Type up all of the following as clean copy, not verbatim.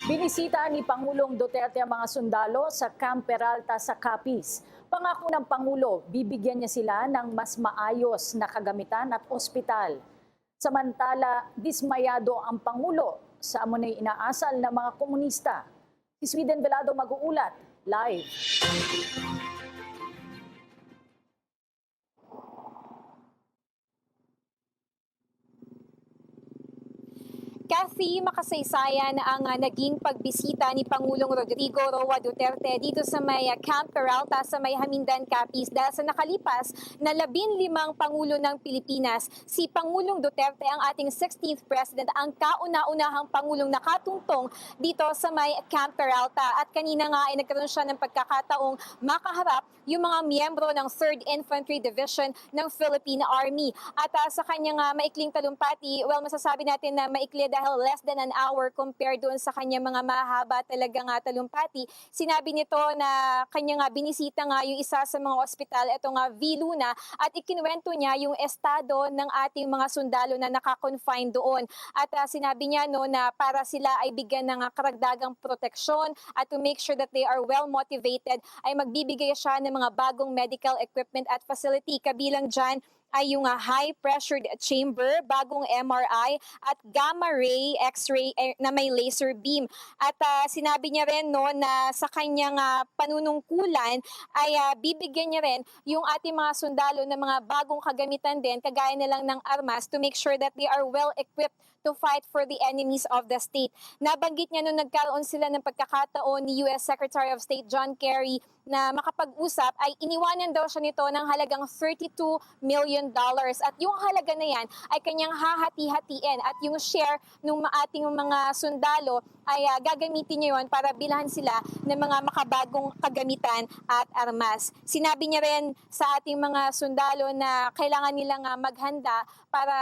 Binisita ni Pangulong Duterte ang mga sundalo sa Camp Peralta sa Capiz. Pangako ng Pangulo, bibigyan niya sila ng mas maayos na kagamitan at ospital. Samantala, dismayado ang Pangulo sa amunay inaasal ng mga komunista. Si Sweden Velado mag-uulat, live. Kathy, makasaysayan ang naging pagbisita ni Pangulong Rodrigo Roa Duterte dito sa may Camp Peralta sa may Hamindan, Capiz. Dahil sa nakalipas na 15 Pangulo ng Pilipinas, si Pangulong Duterte ang ating 16th President, ang kauna-unahang Pangulong nakatungtong dito sa may Camp Peralta. At kanina nga ay nagkaroon siya ng pagkakataong makaharap yung mga miyembro ng 3rd Infantry Division ng Philippine Army. At sa kanyang maikling talumpati, well, masasabi natin na maikli dahil less than an hour compared doon sa kanyang mga mahaba talagang talumpati. Sinabi nito na kanyang binisita nga yung isa sa mga ospital, itong V. Luna, at ikinuwento niya yung estado ng ating mga sundalo na nakakonfine doon. At sinabi niya no, na para sila ay bigyan ng karagdagang proteksyon at to make sure that they are well motivated, ay magbibigay siya ng mga bagong medical equipment at facility. Kabilang dyan ay yung high pressured chamber, bagong MRI at gamma ray, x-ray na may laser beam. At sinabi niya rin no, na sa kanyang panunungkulan ay bibigyan niya rin yung ating mga sundalo ng mga bagong kagamitan din, kagaya na lang ng armas, to make sure that they are well equipped to fight for the enemies of the state. Nabanggit niya nung nagkaroon sila ng pagkakataon ni US Secretary of State John Kerry na makapag-usap, ay iniwanan daw siya nito ng halagang $32 million. At yung halaga na yan ay kanyang hahati-hatiin at yung share ng ating mga sundalo ay gagamitin niya yun para bilhan sila ng mga makabagong kagamitan at armas. Sinabi niya rin sa ating mga sundalo na kailangan nilang maghanda para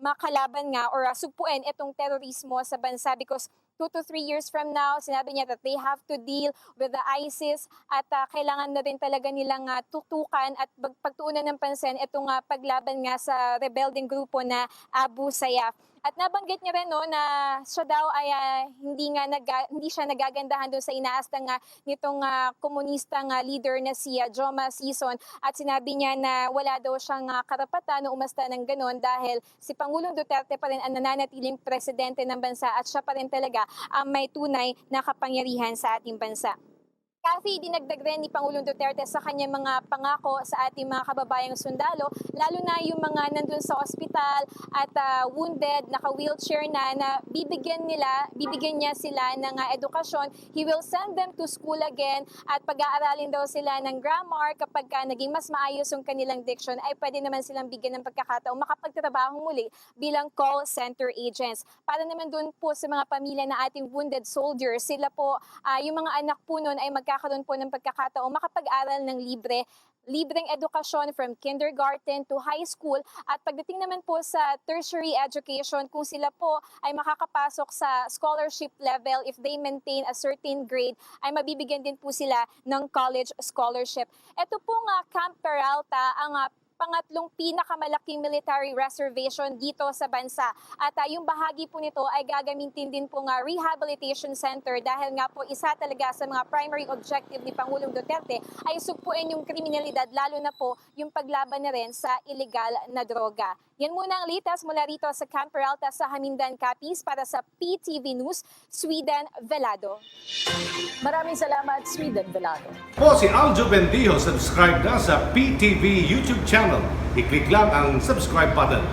makalaban nga or supuin itong terorismo sa bansa, because 2 to 3 years from now, sinabi niya that they have to deal with the ISIS at kailangan na rin talaga nilang tutukan at pagtuunan ng pansin itong paglaban nga sa rebelding grupo na Abu Sayyaf. At nabanggit niya rin no, na siya daw ay hindi siya nagagandahan doon sa inaastang nitong komunistang leader na si Joma Sison, at sinabi niya na wala daw siyang karapatan na umasta ng ganon dahil si Pangulong Duterte pa rin ang nananatiling presidente ng bansa at siya pa rin talaga ang may tunay na kapangyarihan sa ating bansa. Kathy, dinagdag rin ni Pangulong Duterte sa kanyang mga pangako sa ating mga kababayang sundalo, lalo na yung mga nandun sa ospital at wounded, naka-wheelchair na bibigyan niya sila ng edukasyon. He will send them to school again at pag-aaralin daw sila ng grammar. Kapag naging mas maayos yung kanilang diction, ay pwede naman silang bigyan ng pagkakataong makapagtrabaho muli bilang call center agents. Para naman dun po sa mga pamilya na ating wounded soldiers, sila po, yung mga anak po nun ay magkakaroon po ng pagkakataong makapag-aral ng libreng edukasyon from kindergarten to high school. At pagdating naman po sa tertiary education, kung sila po ay makakapasok sa scholarship level, if they maintain a certain grade, ay mabibigyan din po sila ng college scholarship. Ito pong Camp Peralta ang pangatlong pinakamalaking military reservation dito sa bansa. At yung bahagi po nito ay gagamitin din po rehabilitation center dahil nga po isa talaga sa mga primary objective ni Pangulong Duterte ay sugpuin yung kriminalidad, lalo na po yung paglaban na rin sa illegal na droga. Yan muna ang latest mula rito sa Camp Peralta sa Hamindan, Capiz. Para sa PTV News, Sweden Velado. Maraming salamat, Sweden Velado. Po si Aljo Bendijo, subscribe na sa PTV YouTube channel. I-click lang ang subscribe button.